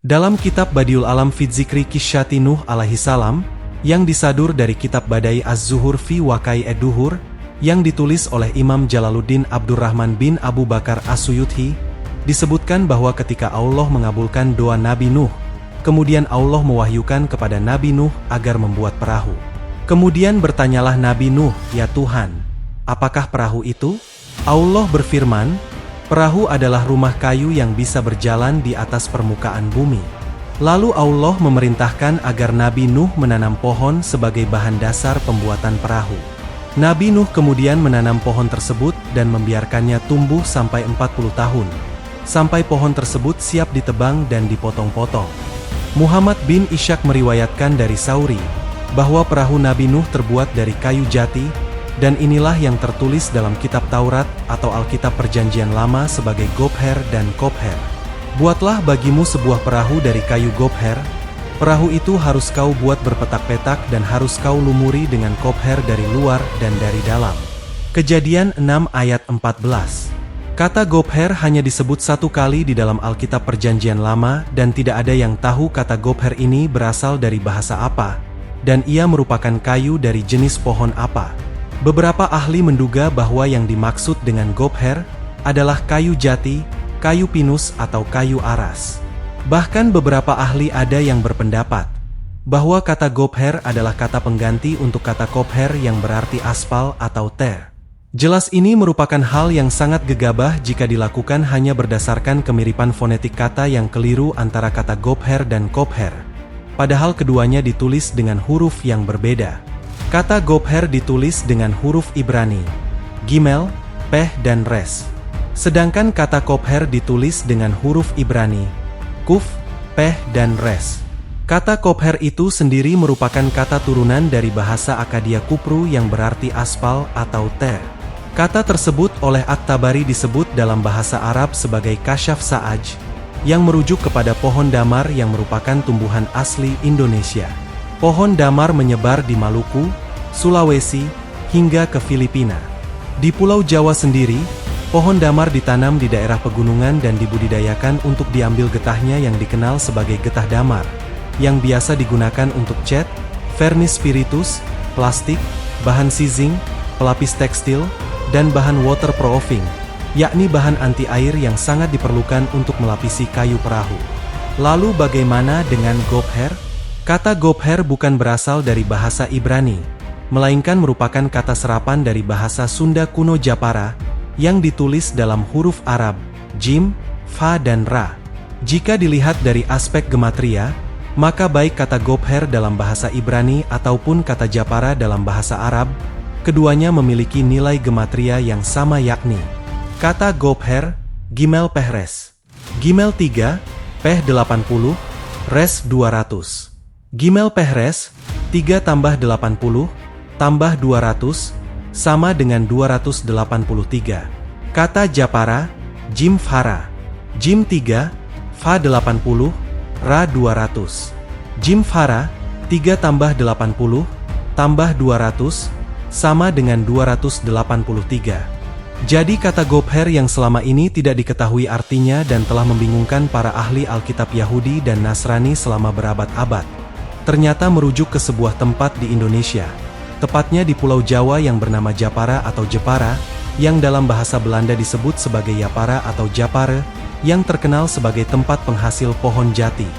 Dalam kitab Badiul Alam fi Dzikri Kisyati Nuh alaihi salam, yang disadur dari kitab Badai Az-Zuhur fi Wakai Ed-Duhur, yang ditulis oleh Imam Jalaluddin Abdurrahman bin Abu Bakar As-Suyuthi, disebutkan bahwa ketika Allah mengabulkan doa Nabi Nuh, kemudian Allah mewahyukan kepada Nabi Nuh agar membuat perahu. Kemudian bertanyalah Nabi Nuh, "Ya Tuhan, apakah perahu itu?" Allah berfirman, "Perahu adalah rumah kayu yang bisa berjalan di atas permukaan bumi." Lalu Allah memerintahkan agar Nabi Nuh menanam pohon sebagai bahan dasar pembuatan perahu. Nabi Nuh kemudian menanam pohon tersebut dan membiarkannya tumbuh sampai 40 tahun, sampai pohon tersebut siap ditebang dan dipotong-potong. Muhammad bin Ishaq meriwayatkan dari Sauri, bahwa perahu Nabi Nuh terbuat dari kayu jati, dan inilah yang tertulis dalam kitab Taurat atau Alkitab Perjanjian Lama sebagai Gobher dan Kopher. Buatlah bagimu sebuah perahu dari kayu Gobher, perahu itu harus kau buat berpetak-petak dan harus kau lumuri dengan Kopher dari luar dan dari dalam. Kejadian 6 ayat 14. Kata Gobher hanya disebut satu kali di dalam Alkitab Perjanjian Lama dan tidak ada yang tahu kata Gobher ini berasal dari bahasa apa, dan ia merupakan kayu dari jenis pohon apa. Beberapa ahli menduga bahwa yang dimaksud dengan Gobher adalah kayu jati, kayu pinus atau kayu aras. Bahkan beberapa ahli ada yang berpendapat bahwa kata Gobher adalah kata pengganti untuk kata Kopher yang berarti aspal atau ter. Jelas ini merupakan hal yang sangat gegabah jika dilakukan hanya berdasarkan kemiripan fonetik kata yang keliru antara kata Gobher dan Kopher. Padahal keduanya ditulis dengan huruf yang berbeda. Kata Gobher ditulis dengan huruf Ibrani, Gimel, Peh dan Res. Sedangkan kata Kopher ditulis dengan huruf Ibrani, Kuf, Peh dan Res. Kata Kopher itu sendiri merupakan kata turunan dari bahasa Akadia Kupru yang berarti aspal atau ter. Kata tersebut oleh At-Tabari disebut dalam bahasa Arab sebagai kasyaf sa'aj, yang merujuk kepada pohon damar yang merupakan tumbuhan asli Indonesia. Pohon damar menyebar di Maluku, Sulawesi, hingga ke Filipina. Di Pulau Jawa sendiri, pohon damar ditanam di daerah pegunungan dan dibudidayakan untuk diambil getahnya yang dikenal sebagai getah damar, yang biasa digunakan untuk cat, vernis spiritus, plastik, bahan sizing, pelapis tekstil, dan bahan waterproofing, yakni bahan anti-air yang sangat diperlukan untuk melapisi kayu perahu. Lalu bagaimana dengan Gobher? Kata Gobher bukan berasal dari bahasa Ibrani, melainkan merupakan kata serapan dari bahasa Sunda kuno Japara, yang ditulis dalam huruf Arab, Jim, Fa dan Ra. Jika dilihat dari aspek gematria, maka baik kata Gobher dalam bahasa Ibrani ataupun kata Japara dalam bahasa Arab, keduanya memiliki nilai gematria yang sama yakni kata Gobher, Gimel Pehres. Gimel 3, Peh 80, Res 200. Gimel Pehres, 3 tambah 80, tambah 200, sama dengan 283. Kata Japara, Jim Fara. Jim 3, Fa 80, Ra 200. Jim Fara, 3 tambah 80, tambah 200, sama dengan 283. Jadi kata Gobher yang selama ini tidak diketahui artinya dan telah membingungkan para ahli Alkitab Yahudi dan Nasrani selama berabad-abad, ternyata merujuk ke sebuah tempat di Indonesia, tepatnya di Pulau Jawa yang bernama Japara atau Jepara, yang dalam bahasa Belanda disebut sebagai Yapara atau Japare, yang terkenal sebagai tempat penghasil pohon jati.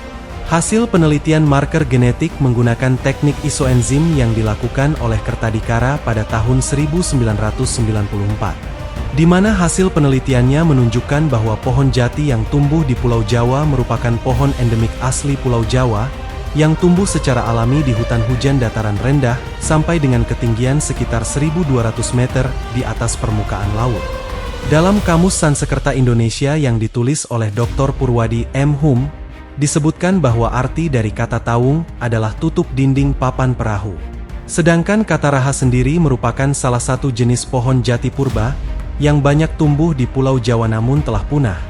Hasil penelitian marker genetik menggunakan teknik isoenzim yang dilakukan oleh Kertadikara pada tahun 1994. Di mana hasil penelitiannya menunjukkan bahwa pohon jati yang tumbuh di Pulau Jawa merupakan pohon endemik asli Pulau Jawa, yang tumbuh secara alami di hutan hujan dataran rendah, sampai dengan ketinggian sekitar 1.200 meter di atas permukaan laut. Dalam Kamus Sansekerta Indonesia yang ditulis oleh Dr. Purwadi M. Hum, disebutkan bahwa arti dari kata taung adalah tutup dinding papan perahu. Sedangkan kata raha sendiri merupakan salah satu jenis pohon jati purba, yang banyak tumbuh di Pulau Jawa namun telah punah,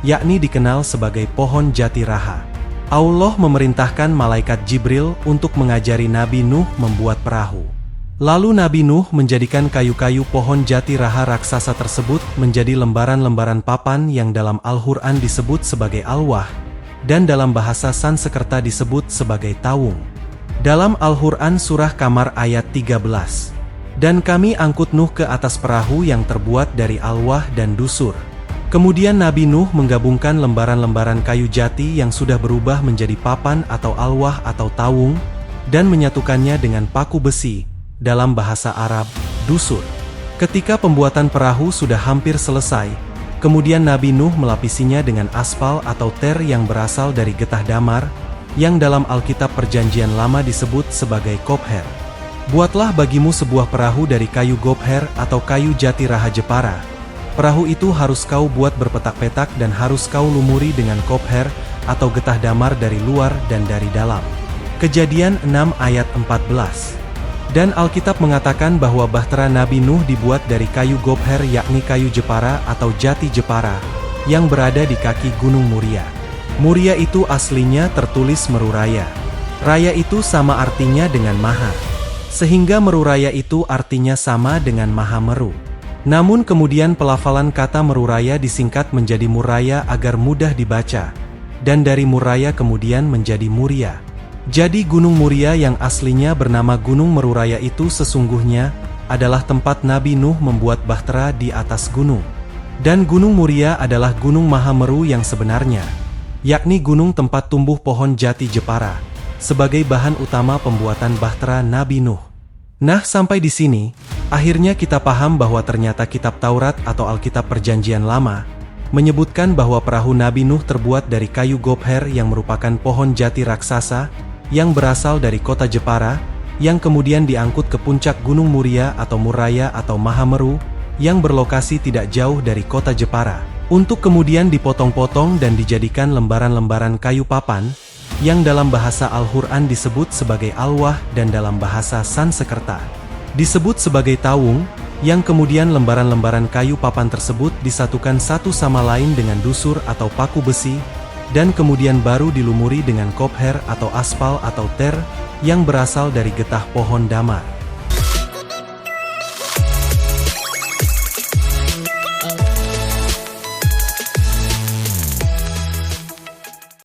yakni dikenal sebagai pohon jati raha. Allah memerintahkan malaikat Jibril untuk mengajari Nabi Nuh membuat perahu. Lalu Nabi Nuh menjadikan kayu-kayu pohon jati raha raksasa tersebut menjadi lembaran-lembaran papan yang dalam Al-Quran disebut sebagai Al-Wah, dan dalam bahasa Sanskerta disebut sebagai tawung. Dalam Al-Quran Surah Kamar ayat 13. Dan kami angkut Nuh ke atas perahu yang terbuat dari alwah dan dusur. Kemudian Nabi Nuh menggabungkan lembaran-lembaran kayu jati yang sudah berubah menjadi papan atau alwah atau tawung, dan menyatukannya dengan paku besi, dalam bahasa Arab, dusur. Ketika pembuatan perahu sudah hampir selesai, kemudian Nabi Nuh melapisinya dengan aspal atau ter yang berasal dari getah damar, yang dalam Alkitab Perjanjian Lama disebut sebagai kopher. Buatlah bagimu sebuah perahu dari kayu gopher atau kayu jati raha Jepara. Perahu itu harus kau buat berpetak-petak dan harus kau lumuri dengan kopher atau getah damar dari luar dan dari dalam. Kejadian 6 ayat 14. Dan Alkitab mengatakan bahwa bahtera Nabi Nuh dibuat dari kayu gopher yakni kayu Jepara atau jati Jepara, yang berada di kaki Gunung Muria. Muria itu aslinya tertulis Meruraya. Raya itu sama artinya dengan Maha. Sehingga Meruraya itu artinya sama dengan Maha Meru. Namun kemudian pelafalan kata Meruraya disingkat menjadi Muraya agar mudah dibaca, dan dari Muraya kemudian menjadi Muria. Jadi Gunung Muria yang aslinya bernama Gunung Meruraya itu sesungguhnya adalah tempat Nabi Nuh membuat bahtera di atas gunung. Dan Gunung Muria adalah Gunung Mahameru yang sebenarnya, yakni gunung tempat tumbuh pohon jati Jepara, sebagai bahan utama pembuatan bahtera Nabi Nuh. Nah, sampai di sini, akhirnya kita paham bahwa ternyata kitab Taurat atau Alkitab Perjanjian Lama menyebutkan bahwa perahu Nabi Nuh terbuat dari kayu gopher yang merupakan pohon jati raksasa yang berasal dari kota Jepara, yang kemudian diangkut ke puncak Gunung Muria atau Muraya atau Mahameru yang berlokasi tidak jauh dari kota Jepara, untuk kemudian dipotong-potong dan dijadikan lembaran-lembaran kayu papan, yang dalam bahasa Al-Quran disebut sebagai alwah dan dalam bahasa Sanskerta disebut sebagai tawung, yang kemudian lembaran-lembaran kayu papan tersebut disatukan satu sama lain dengan dusur atau paku besi, dan kemudian baru dilumuri dengan kopher atau aspal atau ter, yang berasal dari getah pohon damar.